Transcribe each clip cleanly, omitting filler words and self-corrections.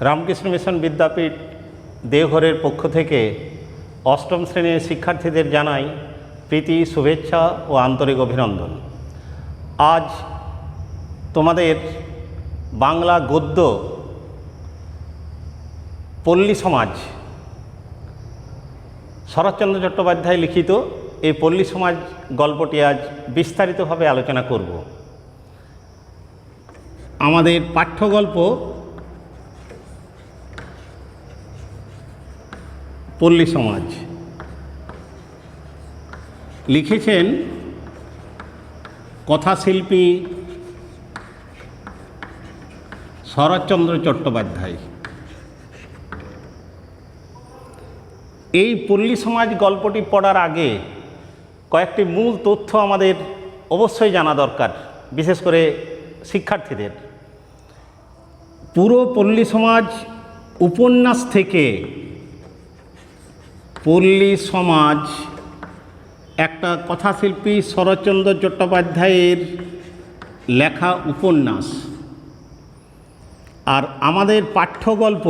Ramakrishna mission বিদ্যাপীঠ দেওঘরের পক্ষ থেকে অষ্টম শ্রেণীর শিক্ষার্থীদের জানাই প্রীতি, শুভেচ্ছা ও আন্তরিক অভিনন্দন। আজ তোমাদের বাংলা গদ্য পল্লী সমাজ শরৎচন্দ্র চট্টোপাধ্যায় লিখিত এই পল্লী সমাজ গল্পটি আজ বিস্তারিতভাবে আলোচনা করব। আমাদের পাঠ্যগল্প পল্লী সমাজ লিখেছেন কথাশিল্পী শরৎচন্দ্র চট্টোপাধ্যায়। এই পল্লী সমাজ গল্পটি পড়ার আগে কয়েকটি মূল তথ্য আমাদের অবশ্যই জানা দরকার, বিশেষ করে শিক্ষার্থীদের। পুরো পল্লী সমাজ উপন্যাস থেকে পল্লী সমাজ একটা কথাশিল্পী শরৎচন্দ্র চট্টোপাধ্যায়ের লেখা উপন্যাস। আর আমাদের পাঠ্যগল্প,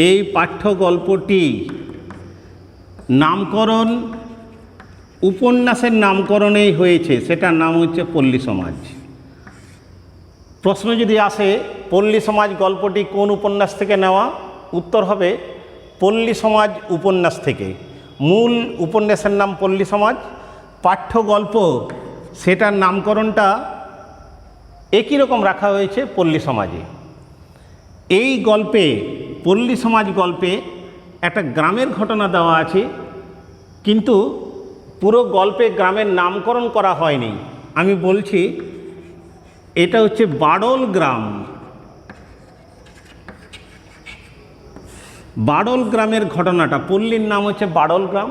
এই পাঠ্যগল্পটি নামকরণ উপন্যাসের নামকরণেই হয়েছে, সেটার নাম হচ্ছে পল্লী সমাজ। প্রশ্ন যদি আসে পল্লী সমাজ গল্পটি কোন উপন্যাস থেকে নেওয়া, উত্তর হবে পল্লী সমাজ উপন্যাস থেকে। মূল উপন্যাসের নাম পল্লী সমাজ, পাঠ্যগল্প সেটার নামকরণটা একই রকম রাখা হয়েছে পল্লী সমাজে। এই গল্পে, পল্লী সমাজ গল্পে একটা গ্রামের ঘটনা দেওয়া আছে, কিন্তু পুরো গল্পে গ্রামের নামকরণ করা হয়নি। আমি বলছি এটা হচ্ছে বাডল গ্রাম। বাডল গ্রামের ঘটনাটা, পল্লীর নাম হচ্ছে বাডল গ্রাম।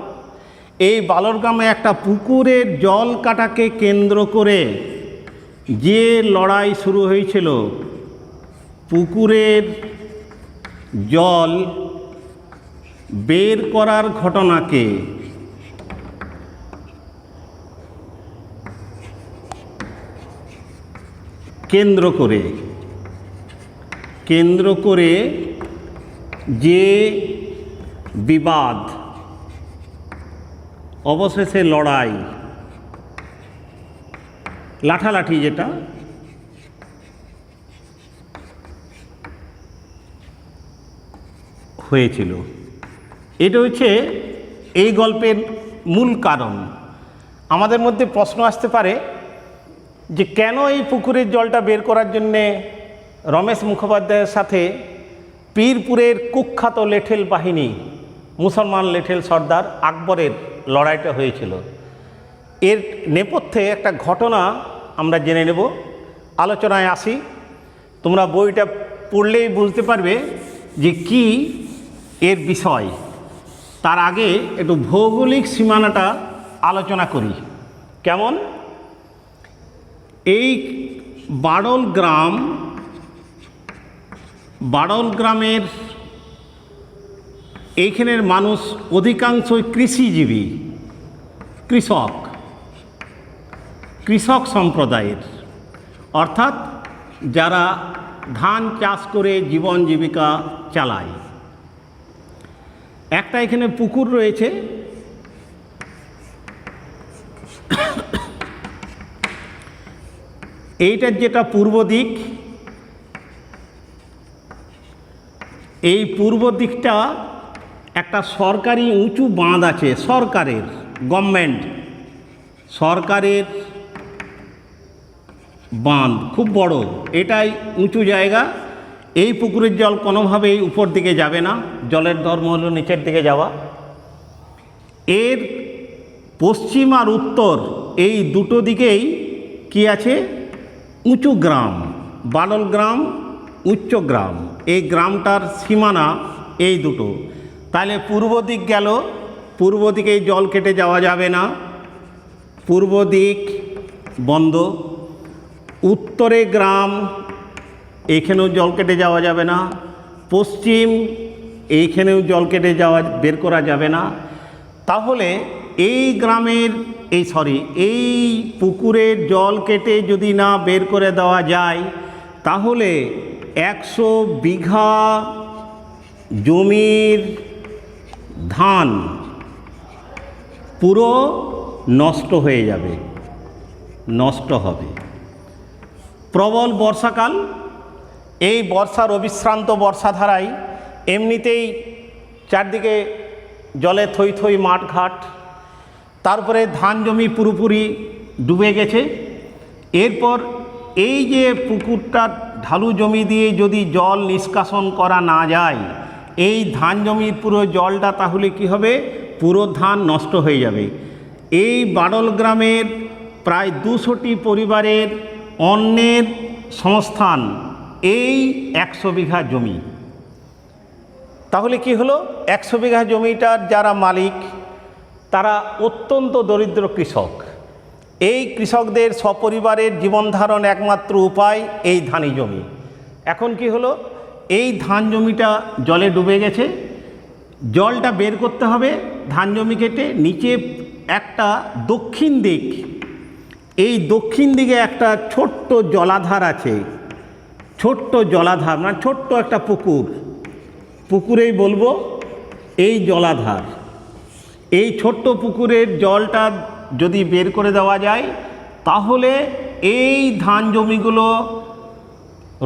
এই বাডল গ্রামে একটা পুকুরের জল কাটাকে কেন্দ্র করে যে লড়াই শুরু হয়েছিল, পুকুরের জল বের করার ঘটনাকে কেন্দ্র করে যে বিবাদ, অবশেষে লড়াই, লাঠালাঠি যেটা, হয়েছিল, এটা হচ্ছে এই গল্পের মূল কারণ। আমাদের মধ্যে প্রশ্ন আসতে পারে যে কেন এই পুকুরের জলটা বের করার জন্যে রমেশ মুখোপাধ্যায়ের সাথে পীরপুরের কুখ্যাত লেঠেল বাহিনী, মুসলমান লেঠেল সর্দার আকবরের লড়াইটা হয়েছিল। এর নেপথ্যে একটা ঘটনা আমরা জেনে নেব। আলোচনায় আসি, তোমরা বইটা পড়লেই বুঝতে পারবে যে কি এর বিষয়। তার আগে একটু ভৌগোলিক সীমানাটা আলোচনা করি। কেমন? এই বাডল গ্রামের এইখানের মানুষ অধিকাংশই কৃষিজীবী, কৃষক সম্প্রদায়ের, অর্থাৎ যারা ধান চাষ করে জীবন জীবিকা চালায়। একটা এখানে পুকুর রয়েছে, এইটার যেটা পূর্ব দিক, এই পূর্ব দিকটা একটা সরকারি উঁচু বাঁধ আছে, সরকারের, গভর্নমেন্ট সরকারের বাঁধ, খুব বড়, এটাই উঁচু জায়গা। এই পুকুরের জল কোনোভাবেই উপর দিকে যাবে না, জলের ধর্ম হলো নিচের দিকে যাওয়া। এর পশ্চিম আর উত্তর এই দুটো দিকেই কি আছে? উঁচু গ্রাম, বাডল গ্রাম, উচ্চ গ্রাম। এই গ্রামটার সীমানা এই দুটো। তাহলে পূর্ব দিক গেল, পূর্ব দিকে জল কেটে যাওয়া যাবে না, পূর্ব দিক বন্ধ। উত্তরে গ্রাম, এইখানেও জল কেটে যাওয়া যাবে না। পশ্চিম, এইখানেও জল কেটে বের করা যাবে না। তাহলে এই গ্রামের এই পুকুরের জল কেটে যদি না বের করে দেওয়া যায়, তাহলে 100 বিঘা জমির ধান পুরো নষ্ট হয়ে যাবে, নষ্ট হবে। প্রবল বর্ষাকাল, এই বর্ষার অবিশ্রান্ত বর্ষাধারায় এমনিতেই চারদিকে জলে থই থই মাঠঘাট, তারপরে ধান জমি পুরোপুরি ডুবে গেছে। এরপর এই যে পুকুরটা ঢালু জমি দিয়ে যদি জল নিষ্কাশন করা না যায়, এই ধান জমির পুরো জলটা তাহলে কি হবে, পুরো ধান নষ্ট হয়ে যাবে। এই বাডল গ্রামের প্রায় 200টি পরিবারের অন্নের সংস্থান এই 100 বিঘা জমি। তাহলে কি হলো, 100 বিঘা জমিটার যারা মালিক তারা অত্যন্ত দরিদ্র কৃষক। এই কৃষকদের সপরিবারের জীবনধারণ একমাত্র উপায় এই ধানি জমি। এখন কি হলো, এই ধান জমিটা জলে ডুবে গেছে, জলটা বের করতে হবে ধান জমি কেটে। নিচে একটা দক্ষিণ দিক, এই দক্ষিণ দিকে একটা ছোট্ট জলাধার আছে, ছোট্ট জলাধার মানে ছোট্ট একটা পুকুর, পুকুরেই বলবো এই জলাধার। এই ছোট্ট পুকুরের জলটা যদি বের করে দেওয়া যায় তাহলে এই ধান জমিগুলো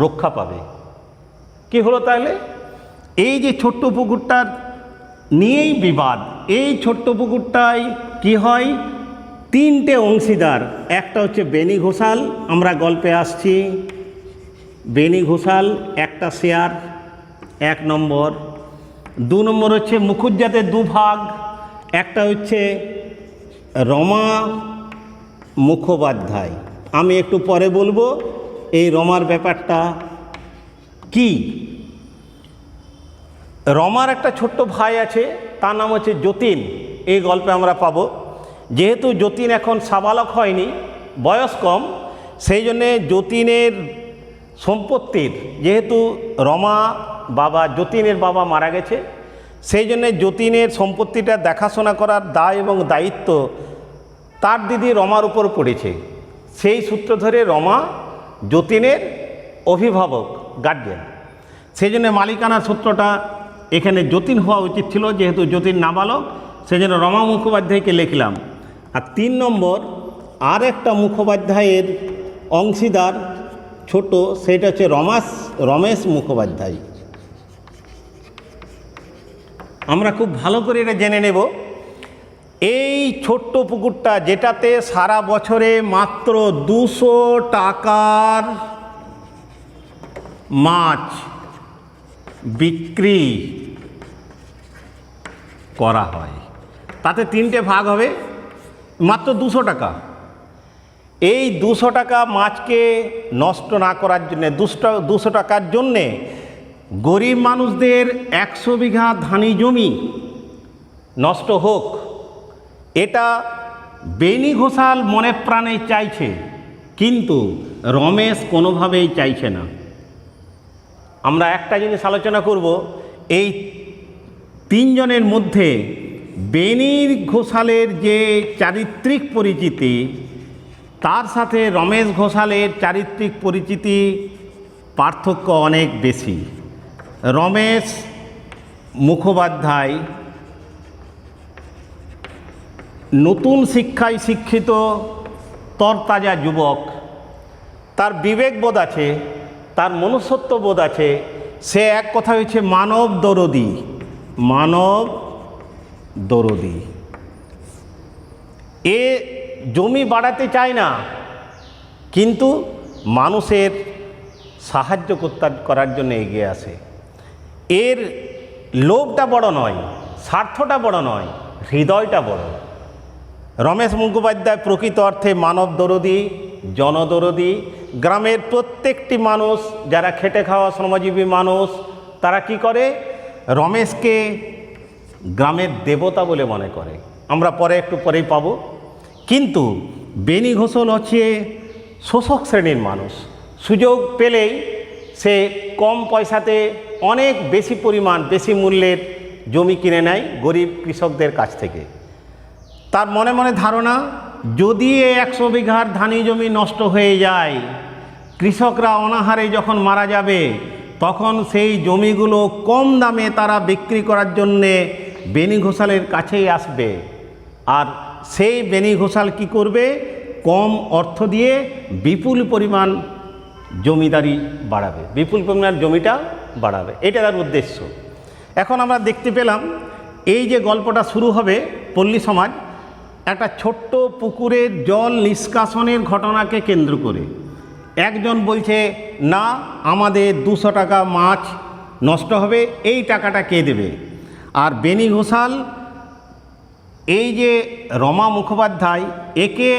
রক্ষা পাবে। কি হলো তাহলে, এই যে ছোট্ট পুকুরটার নিয়েই বিবাদ। এই ছোট্ট পুকুরটায় কি হয়, 3টে অংশীদার, একটা হচ্ছে বেনি ঘোষাল, আমরা গল্পে আসছি, বেনি ঘোষাল একটা শেয়ার 1 নম্বর। 2 নম্বর হচ্ছে মুখুজ্জাতে 2 ভাগ, একটা হচ্ছে রমা মুখোপাধ্যায়। আমি একটু পরে বলবো এই রমার ব্যাপারটা কি। রমার একটা ছোট্ট ভাই আছে, তার নাম হচ্ছে যতীন, এই গল্পে আমরা পাবো। যেহেতু যতীন এখন সাবালক হয়নি, বয়স কম, সেই জন্যে যতীনের সম্পত্তির, যেহেতু রমা বাবা যতীনের বাবা মারা গেছে, সেই জন্যে যতীনের সম্পত্তিটা দেখাশোনা করার দায় এবং দায়িত্ব তার দিদি রমার উপর পড়েছে। সেই সূত্র ধরে রমা যতীনের অভিভাবক, গার্জিয়ান, সেই জন্য মালিকানার সূত্রটা এখানে যতীন হওয়া উচিত ছিল, যেহেতু যতীন নাবালক, সেই জন্য রমা মুখোপাধ্যায়কে লিখলাম। আর 3 নম্বর আর একটা মুখোপাধ্যায়ের অংশীদার ছোট, সেটা হচ্ছে রমেশ মুখোপাধ্যায়। আমরা খুব ভালো করে এটা জেনে নেব। এই ছোট্ট পুকুরটা, যেটাতে সারা বছরে মাত্র 200 টাকার মাছ বিক্রি করা হয়, তাতে 3টে ভাগ হবে, মাত্র 200 টাকা। এই 200 টাকা মাছকে নষ্ট না করার জন্যে, 200 টাকার জন্যে গরিব মানুষদের 100 বিঘা ধানি জমি নষ্ট হোক, এটা বেনি ঘোষাল মনে প্রাণে চাইছে, কিন্তু রমেশ কোনোভাবেই চাইছে না। আমরা একটা জিনিস আলোচনা করব, এই 3 জনের মধ্যে বেনি ঘোষালের যে চারিত্রিক পরিচিতি, তার সাথে রমেশ ঘোষালের চারিত্রিক পরিচিতি পার্থক্য অনেক বেশি। রমেশ মুখোপাধ্যায় নতুন শিক্ষায় শিক্ষিত তরতাজা যুবক, তার বিবেকবোধ আছে, তার মনুষ্যত্ববোধ আছে, সে এক কথা হচ্ছে মানব দরদি, মানব দরদি। এ জমি বাড়াতে চায় না, কিন্তু মানুষের সাহায্য করার জন্য এগিয়ে আসে। এর লোভটা বড় নয়, স্বার্থটা বড় নয়, হৃদয়টা বড়। রমেশ মুখোপাধ্যায় প্রকৃত অর্থে মানব দরদি, জনদরদি। গ্রামের প্রত্যেকটি মানুষ যারা খেটে খাওয়া শ্রমজীবী মানুষ, তারা কি করে, রমেশকে গ্রামের দেবতা বলে মনে করে। আমরা পরে একটু পরেই পাব। কিন্তু বেনি ঘোষাল হচ্ছে শোষক শ্রেণীর মানুষ, সুযোগ পেলেই সে কম পয়সাতে অনেক বেশি পরিমাণ, বেশি মূল্যের জমি কিনে নেয় গরিব কৃষকদের কাছ থেকে। তার মনে মনে ধারণা, যদি 100 বিঘার ধানি জমি নষ্ট হয়ে যায়, কৃষকরা অনাহারে যখন মারা যাবে, তখন সেই জমিগুলো কম দামে তারা বিক্রি করার জন্যে বেনি ঘোষালের কাছেই আসবে। আর সেই বেনি ঘোষাল কী করবে? কম অর্থ দিয়ে বিপুল পরিমাণ জমিদারি বাড়াবে, বিপুল পরিমাণ জমিটা বাড়াবে, এটা তার উদ্দেশ্য। এখন আমরা দেখতে পেলাম এই যে গল্পটা শুরু হবে পল্লী সমাজ একটা ছোট্ট পুকুরের জল নিষ্কাশনের ঘটনাকে কেন্দ্র করে। একজন বলছে না, আমাদের 200 টাকা মাছ নষ্ট হবে, এই টাকাটা কে দেবে? আর বেনি ঘোষাল এই যে রমা মুখোপাধ্যায় একে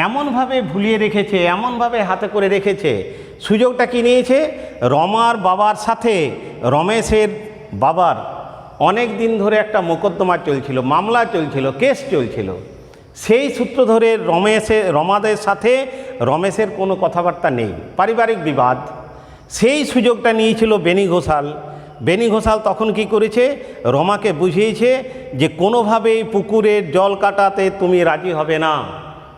এমনভাবে ভুলিয়ে রেখেছে, এমনভাবে হাতে করে রেখেছে, সুযোগটা কি নিয়েছে? রমার বাবার সাথে রমেশের বাবার অনেক দিন ধরে একটা মোকদ্দমা চলছিল, মামলা চলছিল, কেস চলছিল। সেই সূত্র ধরে রমাদের সাথে রমেশের কোনো কথাবার্তা নেই, পারিবারিক বিবাদ। সেই সুযোগটা নিয়েছিল বেনি ঘোষাল। বেনি ঘোষাল তখন কি করেছে? রমাকে বুঝিয়েছে যে কোনোভাবেই পুকুরের জল কাটাতে তুমি রাজি হবে না,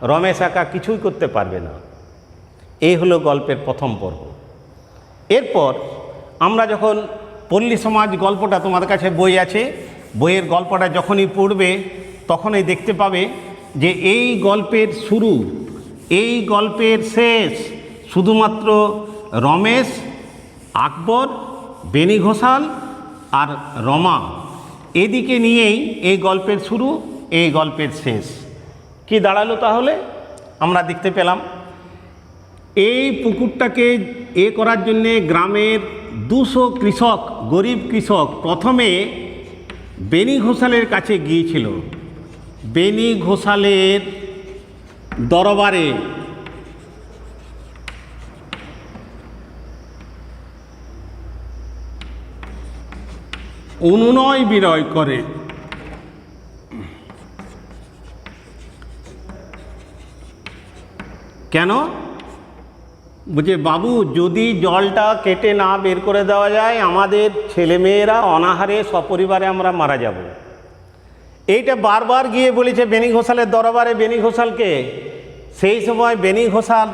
রমেশ একা কিছুই করতে পারবে না। এই হলো গল্পের প্রথম পর্ব। এরপর আমরা যখন পল্লী সমাজ গল্পটা, তোমাদের কাছে বই আছে, বইয়ের গল্পটা যখনই পড়বে তখনই দেখতে পাবে যে এই গল্পের শুরু, এই গল্পের শেষ শুধুমাত্র রমেশ, আকবর, বেনি ঘোষাল আর রমা এদিকে নিয়েই এই গল্পের শুরু, এই গল্পের শেষ। কি দাঁড়ালো তাহলে? আমরা দেখতে পেলাম এই পুকুরটাকে করার জন্যে গ্রামের 200 কৃষক, গরিব কৃষক প্রথমে বেনি ঘোষালের কাছে গিয়েছিল। বেনি ঘোষালের দরবারে অনুনয় বিনয় করে। কেন? বলছে, বাবু যদি জলটা কেটে না বের করে দেওয়া যায় আমাদের ছেলেমেয়েরা অনাহারে সপরিবারে আমরা মারা যাব। এইটা বারবার গিয়ে বলেছে বেনি ঘোষালের দরবারে বেনি ঘোষালকে। সেই সময় বেনি ঘোষাল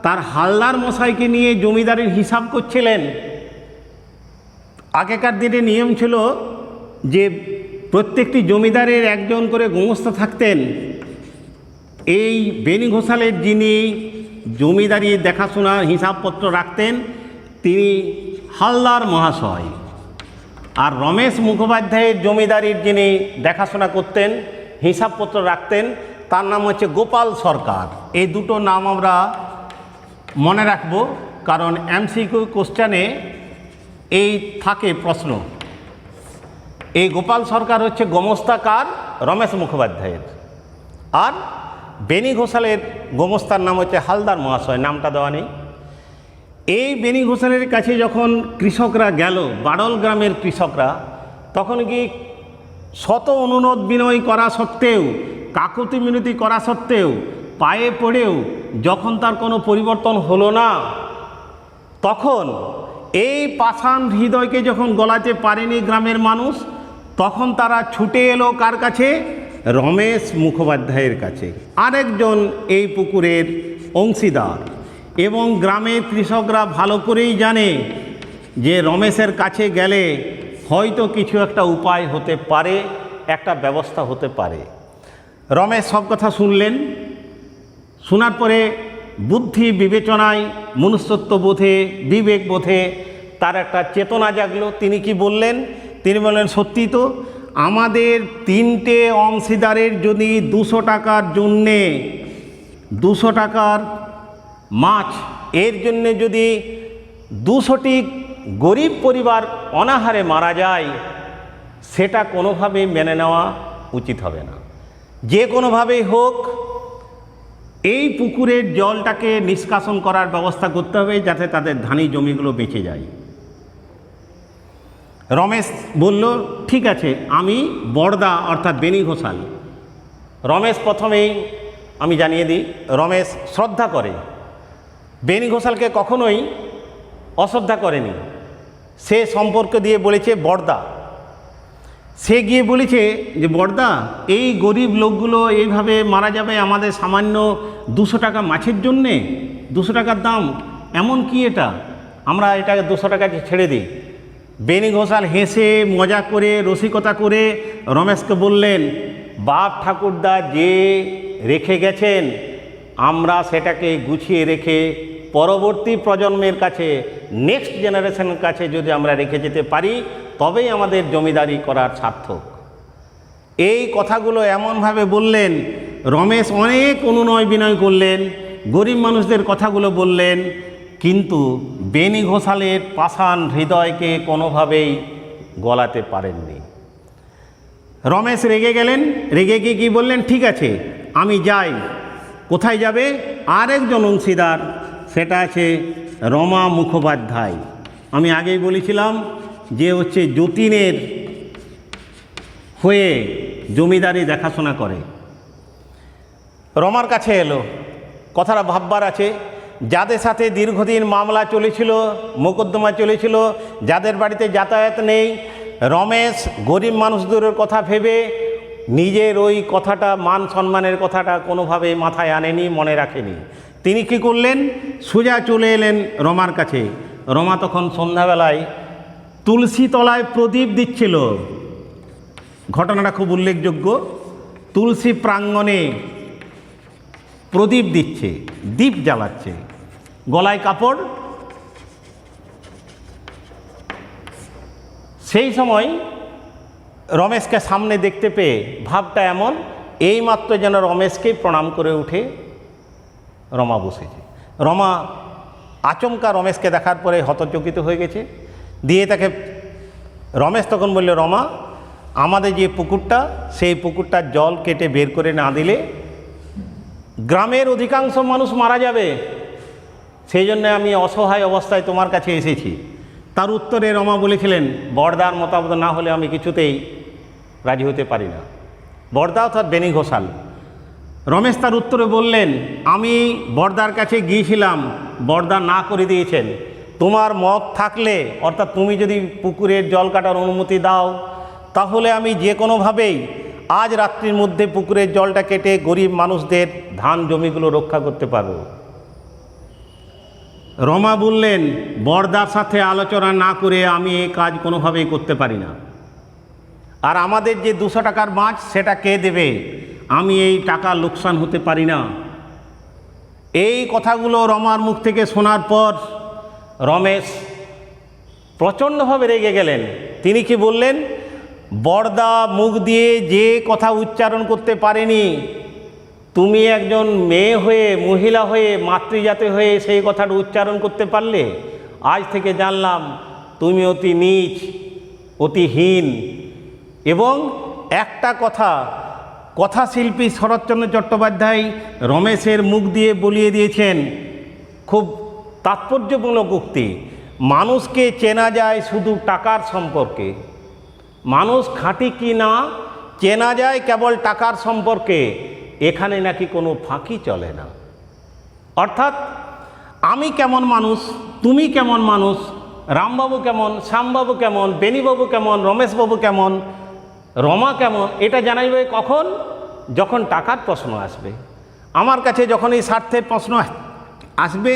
তার হালদার মশাইকে নিয়ে জমিদারির হিসাব করছিলেন। আগেকার দিনে নিয়ম ছিল যে প্রত্যেকটি জমিদারের একজন করে গোমস্তা থাকতেন। এই বেনি ঘোষালের যিনি জমিদারি দেখাশোনার হিসাবপত্র রাখতেন তিনি হালদার মহাশয়, আর রমেশ মুখোপাধ্যায়ের জমিদারির যিনি দেখাশোনা করতেন, হিসাবপত্র রাখতেন, তার নাম হচ্ছে গোপাল সরকার। এই দুটো নাম আমরা মনে রাখব, কারণ এমসিকিউ কোশ্চেনে এই থাকে প্রশ্ন। এই গোপাল সরকার হচ্ছে গোমস্তাকার রমেশ মুখোপাধ্যায়ের, আর বেনি ঘোষালের গোমস্তার নাম হচ্ছে হালদার মহাশয়, নামটা দেওয়া নেই। এই বেনি ঘোষালের কাছে যখন কৃষকরা গেল, বাড়ল গ্রামের কৃষকরা, তখন কি শত অনুনয় বিনয় করা সত্ত্বেও, কাকুতি মিনতি করা সত্ত্বেও, পায়ে পড়েও যখন তার কোনো পরিবর্তন হলো না, তখন এই পাষাণ হৃদয়কে যখন গলাতে পারেনি গ্রামের মানুষ, তখন তারা ছুটে এলো কার কাছে? রমেশ মুখোপাধ্যায়ের কাছে, আরেকজন এই পুকুরের অংশীদার। এবং গ্রামের কৃষকরা ভালো করেই জানে যে রমেশের কাছে গেলে হয়তো কিছু একটা উপায় হতে পারে, একটা ব্যবস্থা হতে পারে। রমেশ সব কথা শুনলেন। শোনার পরে বুদ্ধি বিবেচনায়, মনুষ্যত্ব বোধে, বিবেক বোধে তার একটা চেতনা জাগলো। তিনি কি বললেন? তিনি বললেন, সত্যি তো, আমাদের 3টে অংশীদারের যদি 200 টাকার জন্যে, 200 টাকার মাছ এর জন্যে যদি 200টি গরিব পরিবার অনাহারে মারা যায়, সেটা কোনোভাবেই মেনে নেওয়া উচিত হবে না। যে কোনোভাবেই হোক এই পুকুরের জলটাকে নিষ্কাশন করার ব্যবস্থা করতে হবে, যাতে তাদের ধানি জমিগুলো বেঁচে যায়। রমেশ বলল, ঠিক আছে, আমি বড়দা অর্থাৎ বেনি ঘোষাল। রমেশ প্রথমেই আমি জানিয়ে দিই, রমেশ শ্রদ্ধা করে, বেনি ঘোষালকে কখনোই অশ্রদ্ধা করেনি। সে সম্পর্ক দিয়ে বলেছে বড়দা। সে গিয়ে বলেছে যে বড়দা, এই গরিব লোকগুলো এইভাবে মারা যাবে আমাদের সামান্য 200 টাকা মাছের জন্যে, 200 টাকার দাম, এমন কি এটা? আমরা এটাকে 200 টাকাকে ছেড়ে দিই। বেনি ঘোষাল হেসে মজা করে রসিকতা করে রমেশকে বললেন, বাপ ঠাকুরদা যে রেখে গেছেন আমরা সেটাকে গুছিয়ে রেখে পরবর্তী প্রজন্মের কাছে, নেক্সট জেনারেশনের কাছে যদি আমরা রেখে যেতে পারি তবেই আমাদের জমিদারি করার সার্থক। এই কথাগুলো এমনভাবে বললেন, রমেশ অনেক অনুনয় বিনয় করলেন, গরিব মানুষদের কথাগুলো বললেন, কিন্তু বেনি ঘোষালের পাষাণ হৃদয়কে কোনোভাবেই গলাতে পারেননি। রমেশ রেগে গেলেন, রেগে গিয়ে কী বললেন, ঠিক আছে আমি যাই। কোথায় যাবে? আরেকজন অংশীদার, সেটা আছে রমা মুখোপাধ্যায়। আমি আগেই বলেছিলাম যে হচ্ছে যতীনের হয়ে জমিদারি দেখাশোনা করে। রমার কাছে এলো, কথাটা ভাববার আছে। যাদের সাথে দীর্ঘদিন মামলা চলেছিল, মোকদ্দমা চলেছিল, যাদের বাড়িতে যাতায়াত নেই, রমেশ গরিব মানুষদের কথা ভেবে নিজের ওই কথাটা, মান সম্মানের কথাটা কোনোভাবে মাথায় আনেনি, মনে রাখেনি। তিনি কি করলেন, সোজা চলে এলেন রমার কাছে। রমা তখন সন্ধ্যাবেলায় তুলসী তলায় প্রদীপ দিচ্ছিল। ঘটনাটা খুব উল্লেখযোগ্য। তুলসী প্রাঙ্গণে প্রদীপ দিচ্ছে, দীপ জ্বালাচ্ছে, গলায় কাপড়। সেই সময় রমেশকে সামনে দেখতে পেয়ে ভাবটা এমন, এইমাত্র যেন রমেশকে প্রণাম করে উঠে রমা বসেছে। রমা আচমকা রমেশকে দেখার পরে হতচকিত হয়ে গেছে। দিয়ে তাকে রমেশ তখন বলল, রমা আমাদের যে পুকুরটা, সেই পুকুরটার জল কেটে বের করে না দিলে গ্রামের অধিকাংশ মানুষ মারা যাবে, সেই জন্য আমি অসহায় অবস্থায় তোমার কাছে এসেছি। তার উত্তরে রমা বলেছিলেন, বড়দার মতামত না হলে আমি কিছুতেই রাজি হতে পারি না। বড়দা অর্থাৎ বেনি ঘোষাল। রমেশ তার উত্তরে বললেন, আমি বড়দার কাছে গিয়েছিলাম, বড়দা না করে দিয়েছেন। তোমার মত থাকলে, অর্থাৎ তুমি যদি পুকুরের জল কাটার অনুমতি দাও, তাহলে আমি যে কোনোভাবেই আজ রাত্রির মধ্যে পুকুরের জলটা কেটে গরিব মানুষদের ধান জমিগুলো রক্ষা করতে পারব। রমা বললেন, বড়দার সাথে আলোচনা না করে আমি এই কাজ কোনোভাবেই করতে পারি না। আর আমাদের যে 200 টাকার মাছ, সেটা কে দেবে? আমি এই টাকা লোকসান হতে পারি না। এই কথাগুলো রমার মুখ থেকে শোনার পর রমেশ প্রচণ্ডভাবে রেগে গেলেন। তিনি কি বললেন, বড়দা মুখ দিয়ে যে কথা উচ্চারণ করতে পারেনি, তুমি একজন মেয়ে হয়ে, মহিলা হয়ে, মাতৃজাতি হয়ে সেই কথাটা উচ্চারণ করতে পারলে? আজ থেকে জানলাম তুমি অতি নীচ, অতি হীন। এবং একটা কথাশিল্পী শরৎচন্দ্র চট্টোপাধ্যায় রমেশের মুখ দিয়ে বলিয়ে দিয়েছেন, খুব তাৎপর্যমূলক উক্তি, মানুষকে চেনা যায় শুধু টাকার সম্পর্কে। মানুষ খাঁটি কি না চেনা যায় কেবল টাকার সম্পর্কে। এখানে নাকি কোনো ফাঁকি চলে না। অর্থাৎ আমি কেমন মানুষ, তুমি কেমন মানুষ, রামবাবু কেমন, শ্যামবাবু কেমন, বেনিবাবু কেমন, রমেশবাবু কেমন, রমা কেমন, এটা জানা যাবে কখন? যখন টাকার প্রশ্ন আসবে। আমার কাছে যখন এই স্বার্থের প্রশ্ন আসবে,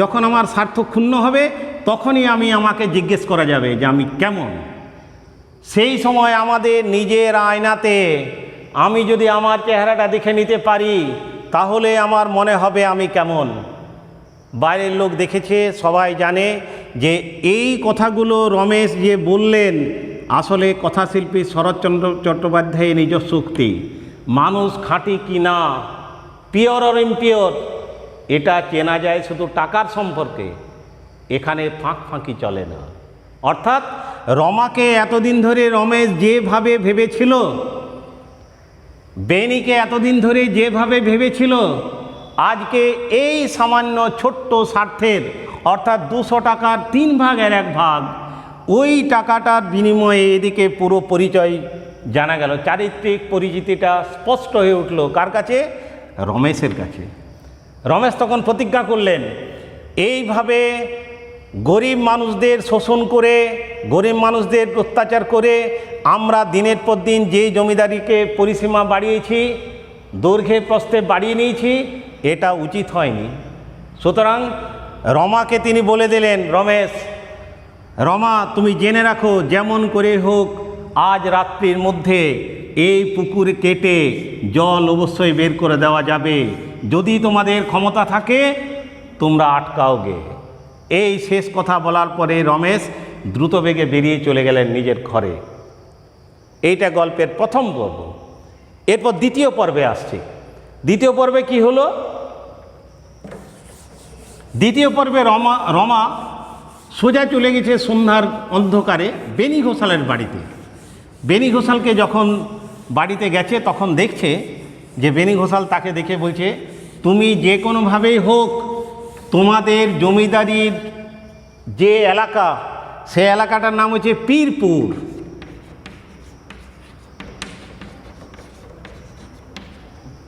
যখন আমার স্বার্থ ক্ষুণ্ণ হবে, তখনই আমাকে জিজ্ঞেস করা যাবে যে আমি কেমন। সেই সময় আমাদের নিজের আয়নাতে আমি যদি আমার চেহারাটা দেখে নিতে পারি, তাহলে আমার মনে হবে আমি কেমন। বাইরের লোক দেখেছে, সবাই জানে যে এই কথাগুলো রমেশ যে বললেন, আসলে কথাশিল্পী শরৎচন্দ্র চট্টোপাধ্যায়ের নিজস্ব উক্তি। মানুষ খাঁটি কি না, পিওর অর ইমপিওর, এটা চেনা যায় শুধু টাকার সম্পর্কে। এখানে ফাঁকি চলে না। অর্থাৎ রমাকে এতদিন ধরে রমেশ যেভাবে ভেবেছিল, বেনিকে এতদিন ধরে যেভাবে ভেবেছিল, আজকে এই সামান্য ছোট্ট স্বার্থের, অর্থাৎ 200 টাকার 3 ভাগের 1 ভাগ, ওই টাকাটার বিনিময়ে এদিকে পুরো পরিচয় জানা গেল। চারিত্রিক পরিচিতিটা স্পষ্ট হয়ে উঠল কার কাছে? রমেশের কাছে। রমেশ তখন প্রতিজ্ঞা করলেন, এইভাবে গরিব মানুষদের শোষণ করে, গরিব মানুষদের অত্যাচার করে আমরা দিনের পর দিন যে জমিদারিকে পরিসীমা বাড়িয়েছি, দৈর্ঘ্যে প্রস্থে বাড়িয়ে নিয়েছি, এটা উচিত হয়নি। সুতরাং রমাকে তিনি বলে দিলেন, রমেশ, রমা তুমি জেনে রাখো, যেমন করে হোক আজ রাত্রির মধ্যে এই পুকুর কেটে জল অবশ্যই বের করে দেওয়া যাবে। যদি তোমাদের ক্ষমতা থাকে তোমরা আটকাওগে। এই শেষ কথা বলার পরে রমেশ দ্রুত বেগে বেরিয়ে চলে গেলেন নিজের ঘরে। এইটা গল্পের প্রথম পর্ব। এরপর দ্বিতীয় পর্বে আসছে। দ্বিতীয় পর্বে কি হলো? দ্বিতীয় পর্বে রমা সোজা চলে গেছে সন্ধ্যার অন্ধকারে বেনি ঘোষালের বাড়িতে। বেনি ঘোষালকে যখন বাড়িতে গেছে তখন দেখছে যে বেনি ঘোষাল তাকে দেখে বলছে, তুমি যে কোনোভাবেই হোক তোমাদের জমিদারির যে এলাকা, সে এলাকাটার নাম হচ্ছে পীরপুর,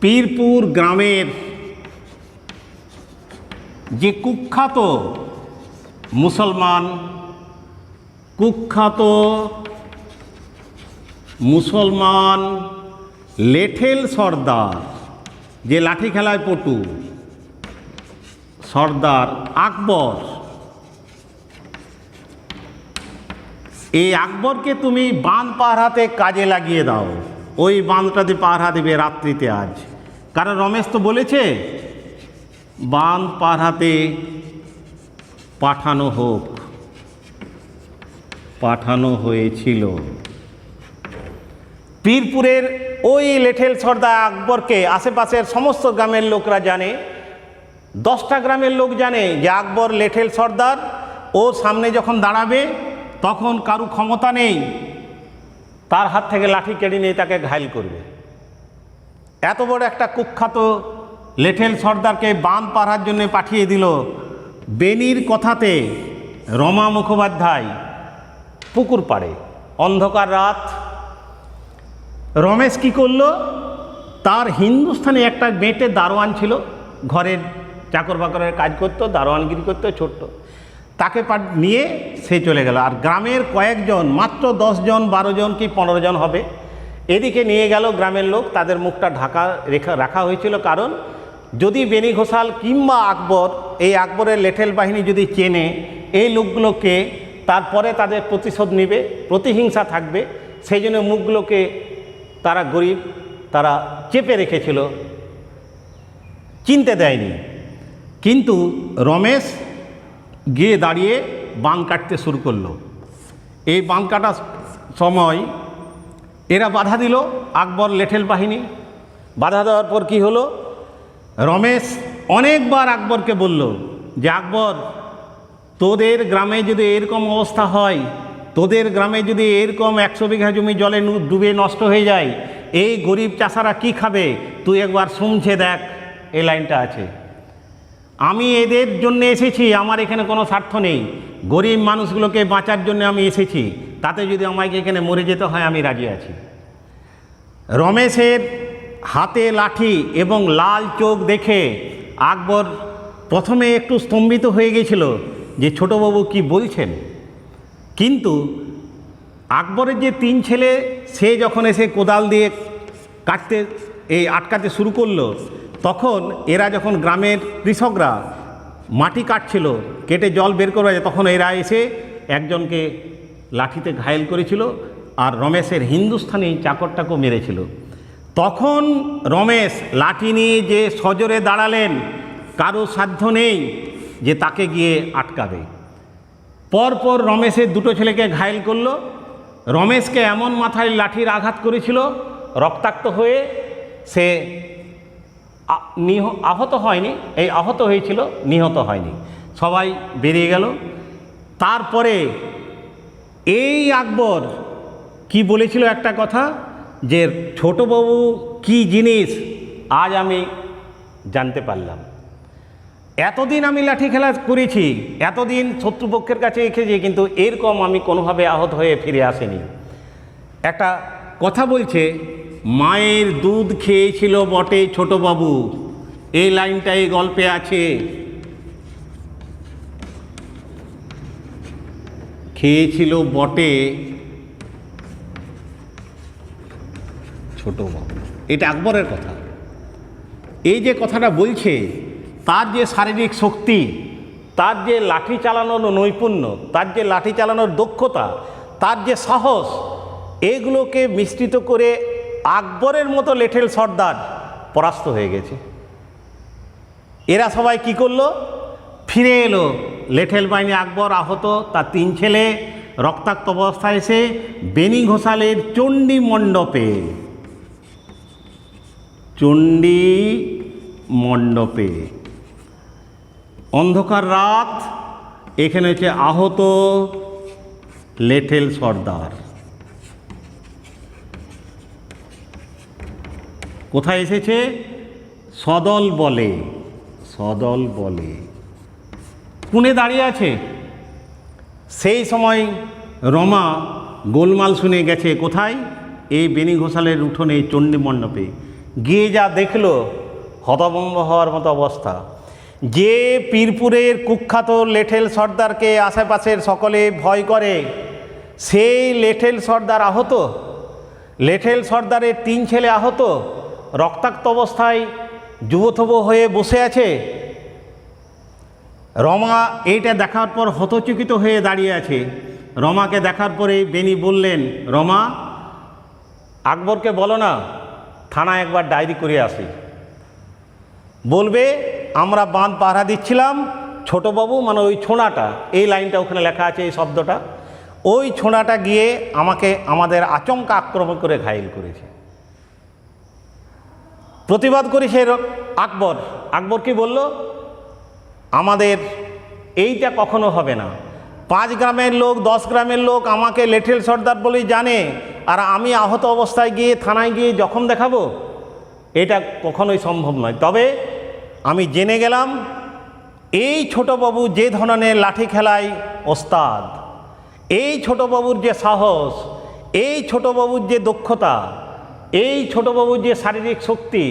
পীরপুর গ্রামের যে কুখ্যাত মুসলমান লেঠেল সর্দার, যে লাঠি খেলায় পটু, সর্দার আকবর, এই আকবরকে তুমি বাঁধ পাহারাতে কাজে লাগিয়ে দাও। ওই বাঁধটাতে পাহারা দেবে রাত্রিতে আজ। কারণ রমেশ তো বলেছে বাঁধ পাহারাতে পাঠানো হয়েছিল। পীরপুরের ওই লেঠেল সর্দার আকবরকে আশেপাশের সমস্ত গ্রামের লোকরা জানে। 10টা গ্রামের লোক জানে যে আকবর লেঠেল সর্দার। ও সামনে যখন দাঁড়াবে তখন কারু ক্ষমতা নেই তার হাত থেকে লাঠি কেড়ে নিয়ে তাকে ঘায়েল করবে। এত বড় একটা কুখ্যাত লেঠেল সর্দারকে বাঁধ পাহারার জন্য পাঠিয়ে দিল। বেনির কথাতে রমা মুখোপাধ্যায় পুকুর পাড়ে, অন্ধকার রাত। রমেশ কি করলো? তার হিন্দুস্থানে একটা বেঁটে দারোয়ান ছিল, ঘরের চাকর বাকরের কাজ করতো, দারোয়ানগিরি করতো ছোট্ট, তাকে নিয়ে সে চলে গেল। আর গ্রামের কয়েকজন, মাত্র 10 জন 12 জন কি 15 জন হবে, এদিকে নিয়ে গেল গ্রামের লোক। তাদের মুখটা রাখা হয়েছিল, কারণ যদি বেনি ঘোষাল কিংবা আকবর, এই আকবরের লেঠেল বাহিনী যদি চেনে এই লোকগুলোকে, তারপরে তাদের প্রতিশোধ নেবে, প্রতিহিংসা থাকবে, সেই জন্য মুখগুলোকে তারা গরিব, তারা চেপে রেখেছিল, চিনতে দেয়নি। কিন্তু রমেশ গিয়ে দাঁড়িয়ে বাঁধ কাটতে শুরু করলো। এই বাঁধ কাটার সময় এরা বাধা দিল, আকবর লেঠেল বাহিনী। বাধা দেওয়ার পর কি হলো? রমেশ অনেকবার আকবরকে বলল যে আকবর, তোদের গ্রামে যদি এরকম অবস্থা হয়, তোদের গ্রামে যদি এরকম 100 বিঘা জমি জলে ডুবে নষ্ট হয়ে যায়, এই গরিব চাষারা কি খাবে? তুই একবার শুনছে দেখ, এই লাইনটা আছে। আমি এদের জন্য এসেছি, আমার এখানে কোনো স্বার্থ নেই, গরিব মানুষগুলোকে বাঁচার জন্য আমি এসেছি, তাতে যদি আমাকে এখানে মরে যেতে হয় আমি রাজি আছি। রমেশের হাতে লাঠি এবং লাল চোখ দেখে আকবর প্রথমে একটু স্তম্ভিত হয়ে গেছিল যে ছোটবাবু কি বলছেন। কিন্তু আকবরের যে 3 ছেলে, সে যখন এসে কোদাল দিয়ে আটকাতে শুরু করলো, তখন এরা যখন গ্রামের কৃষকরা মাটি কাটছিল, কেটে জল বের করা যায়, তখন এরা এসে একজনকে লাঠিতে ঘায়েল করেছিল, আর রমেশের হিন্দুস্থানি চাকরটাকেও মেরেছিল। তখন রমেশ লাঠি নিয়ে যে সজোরে দাঁড়ালেন, কারো সাধ্য নেই যে তাকে গিয়ে আটকাবে। পরপর রমেশের 2টো ছেলেকে ঘায়েল করলো। রমেশকে এমন মাথায় লাঠির আঘাত করেছিল, রক্তাক্ত হয়ে সে আহত হয়নি, এই আহত হয়েছিল, নিহত হয়নি। সবাই বেরিয়ে গেল। তারপরে এই আকবর কি বলেছিল একটা কথা, যে ছোটবাবু কি জিনিস আজ আমি জানতে পারলাম। এতদিন আমি লাঠি খেলা করেছি, এতদিন শত্রুপক্ষের কাছে এসেছি, কিন্তু এরকম আমি কোনোভাবে আহত হয়ে ফিরে আসেনি। একটা কথা বলছে, মায়ের দুধ খেয়েছিল বটে ছোটবাবু, এই লাইনটা এই গল্পে আছে। খেয়েছিল বটে ছোটবাবু, এটা আকবরের কথা। এই যে কথাটা বলছে, তার যে শারীরিক শক্তি, তার যে লাঠি চালানোর নৈপুণ্য, তার যে লাঠি চালানোর দক্ষতা, তার যে সাহস, এগুলোকে মিশ্রিত করে আকবরের মতো লেঠেল সর্দার পরাস্ত হয়ে গেছে। এরা সবাই কি করলো? ফিরে এলো। লেঠেল বাহিনী আকবর আহত, তার 3 ছেলে রক্তাক্ত অবস্থায় এসে বেনি ঘোষালের চণ্ডী মণ্ডপে অন্ধকার রাত, এখানে হচ্ছে আহত লেঠেল সর্দার। কোথায় এসেছে? সদল বলে। কোণে দাঁড়িয়ে আছে। সেই সময় রমা গোলমাল শুনে গেছে কোথায়? এই বেনি ঘোষালের উঠোনে চণ্ডী মণ্ডপে গিয়ে যা দেখলো, হতভম্ব হওয়ার মতো অবস্থা। যে পীরপুরের কুখ্যাত লেঠেল সর্দারকে আশেপাশের সকলে ভয় করে, সেই লেঠেল সর্দার আহত। লেঠেল সর্দারের 3 ছেলে আহত, রক্তাক্ত অবস্থায় যুবথব হয়ে বসে আছে। রমা এইটা দেখার পর হতচকিত হয়ে দাঁড়িয়ে আছে। রমাকে দেখার পরে বেনি বললেন, রমা, আকবরকে বলো না থানায় একবার ডায়েরি করে আসি। বলবে আমরা বাঁধ পাহারা দিচ্ছিলাম, ছোটবাবু মানে ওই ছোঁড়াটা, এই লাইনটা ওখানে লেখা আছে, এই শব্দটা, ওই ছোঁড়াটা গিয়ে আমাদের আচমকা আক্রমণ করে ঘায়েল করেছে। প্রতিবাদ করেছে আকবর। আকবর কি বলল? আমাদের এইটা কখনো হবে না। 5 গ্রামের লোক, 10 গ্রামের লোক আমাকে লেঠেল সর্দার বলেই জানে, আর আমি আহত অবস্থায় গিয়ে থানায় গিয়ে জখম দেখাবো? এটা কখনোই সম্ভব নয়। তবে আমি জেনে গেলাম এই ছোটবাবু যে ধরনের লাঠি খেলায় ওস্তাদ, এই ছোটবাবুর যে সাহস, এই ছোটবাবুর যে দক্ষতা, এই ছোটবাবুর যে শারীরিক শক্তি,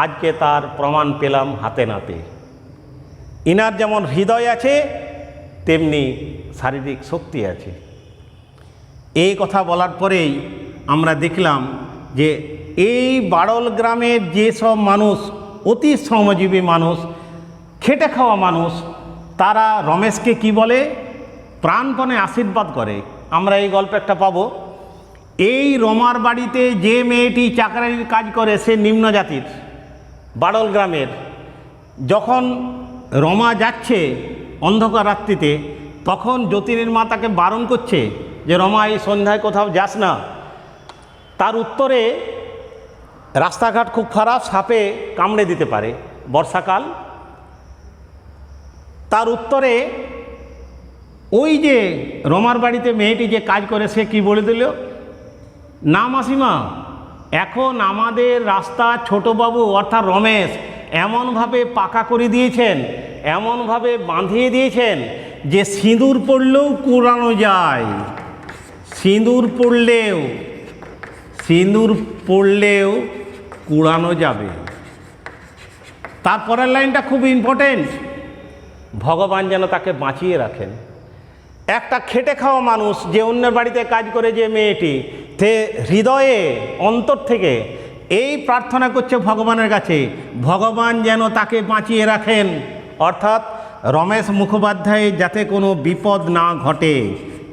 আজকে তার প্রমাণ পেলাম হাতে নাতে। ইনার যেমন হৃদয় আছে, তেমনি শারীরিক শক্তি আছে। এই কথা বলার পরেই আমরা দেখলাম যে এই বাড়ল গ্রামের যেসব মানুষ অতি শ্রমজীবী মানুষ, খেটে খাওয়া মানুষ, তারা রমেশকে কি বলে? প্রাণপণে আশীর্বাদ করে। আমরা এই গল্প একটা পাবো। এই রমার বাড়িতে যে মেয়েটি চাকরির কাজ করে, সে নিম্ন জাতির, বাড়ল গ্রামের। যখন রমা যাচ্ছে অন্ধকার রাত্রিতে, তখন যতীনের মা তাকে বারণ করছে যে রমা এই সন্ধ্যায় কোথাও যাস না। তার উত্তরে, রাস্তাঘাট খুব খারাপ, সাপে কামড়ে দিতে পারে, বর্ষাকাল। তার উত্তরে ওই যে রমার বাড়িতে মেয়েটি যে কাজ করে, সে কি বলে দিল? না মাসিমা, এখন আমাদের রাস্তা ছোটবাবু অর্থাৎ রমেশ এমনভাবে পাকা করে দিয়েছেন, এমনভাবে বাঁধিয়ে দিয়েছেন যে সিঁদুর পড়লেও কুড়ানো যায়। সিঁদুর পড়লেও কুড়ানো যাবে। তারপরের লাইনটা খুব ইম্পর্টেন্ট, ভগবান যেন তাকে বাঁচিয়ে রাখেন। একটা খেটে খাওয়া মানুষ, যে অন্যের বাড়িতে কাজ করে যে মেয়েটি, তে হৃদয়ে অন্তর থেকে এই প্রার্থনা করছে ভগবানের কাছে, ভগবান যেন তাকে বাঁচিয়ে রাখেন, অর্থাৎ রমেশ মুখোপাধ্যায়ের যাতে কোনো বিপদ না ঘটে।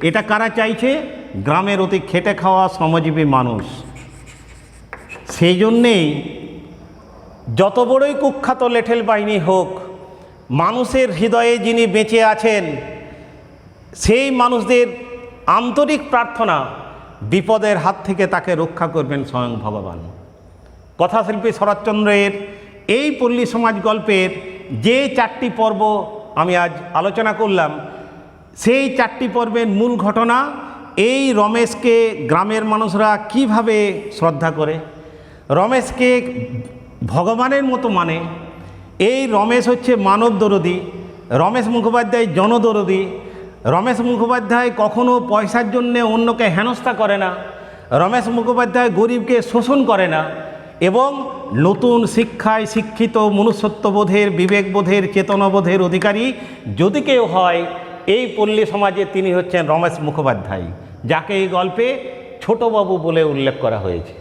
এটা কারা চাইছে? গ্রামের অতি খেটে খাওয়া শ্রমজীবী মানুষ। সেই জন্যেই যত বড়ই কুখ্যাত লেঠেল বাহিনী হোক, মানুষের হৃদয়ে যিনি বেঁচে আছেন, সেই মানুষদের আন্তরিক প্রার্থনা, বিপদের হাত থেকে তাকে রক্ষা করবেন স্বয়ং ভগবান। কথাশিল্পী শরৎচন্দ্রের এই পল্লী সমাজ গল্পের যে 4টি পর্ব আমি আজ আলোচনা করলাম, সেই 4টি পর্বের মূল ঘটনা এই রমেশকে গ্রামের মানুষরা কিভাবে শ্রদ্ধা করে, রমেশকে ভগবানের মতো মানে। এই রমেশ হচ্ছে মানব দরদী, রমেশ মুখোপাধ্যায় জনদরদী। রমেশ মুখোপাধ্যায় কখনো পয়সার জন্যে অন্যকে হেনস্থা করে না, রমেশ মুখোপাধ্যায় গরিবকে শোষণ করে না, এবং নতুন শিক্ষায় শিক্ষিত মনুষ্যত্ববোধের, বিবেকবোধের, চেতনাবোধের অধিকারী যদি কেউ হয় এই পল্লী সমাজে, তিনি হচ্ছেন রমেশ মুখোপাধ্যায়, যাকে এই গল্পে ছোটবাবু বলে উল্লেখ করা হয়েছে।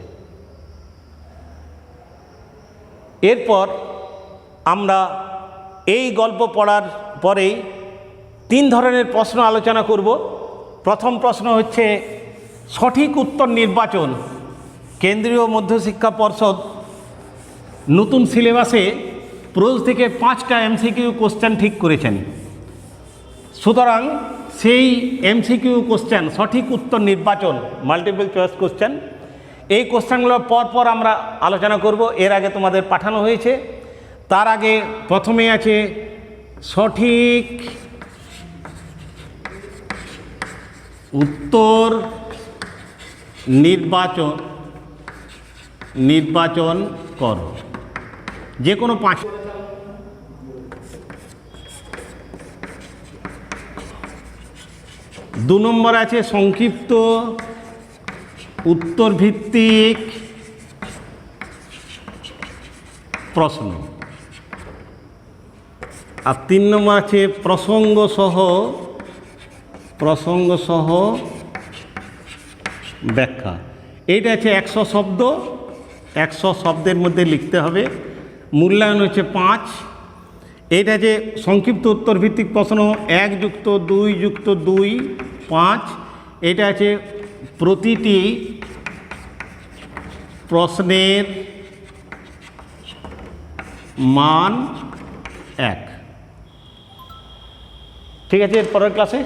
এরপর আমরা এই গল্প পড়ার পরেই 3 ধরনের প্রশ্ন আলোচনা করব। প্রথম প্রশ্ন হচ্ছে সঠিক উত্তর নির্বাচন। কেন্দ্রীয় মধ্যশিক্ষা পর্ষদ নতুন সিলেবাসে প্রোজ থেকে 5টা এমসিকিউ কোশ্চেন ঠিক করেছেন। সুতরাং সেই এমসিকিউ কোশ্চেন সঠিক উত্তর নির্বাচন মাল্টিপল চয়েস কোশ্চেন, এই কোশ্চেনগুলো পর আমরা আলোচনা করব। এর আগে তোমাদের পাঠানো হয়েছে। তার আগে প্রথমে আছে সঠিক উত্তর নির্বাচন করো, যে কোনো 5। 2 নম্বর আছে সংক্ষিপ্ত উত্তর ভিত্তিক প্রশ্ন। আর 3 নম্বর আছে প্রসঙ্গ সহ ব্যাখ্যা। এইটা আছে 100 শব্দ, 100 শব্দের মধ্যে লিখতে হবে। মূল্যায়ন হচ্ছে 5। এইটা যে সংক্ষিপ্ত উত্তর ভিত্তিক প্রশ্ন 1 + 2 + 2 5। এটা আছে প্রতিটি প্রশ্নের মান 1। ঠিক আছে, এর পরের ক্লাসে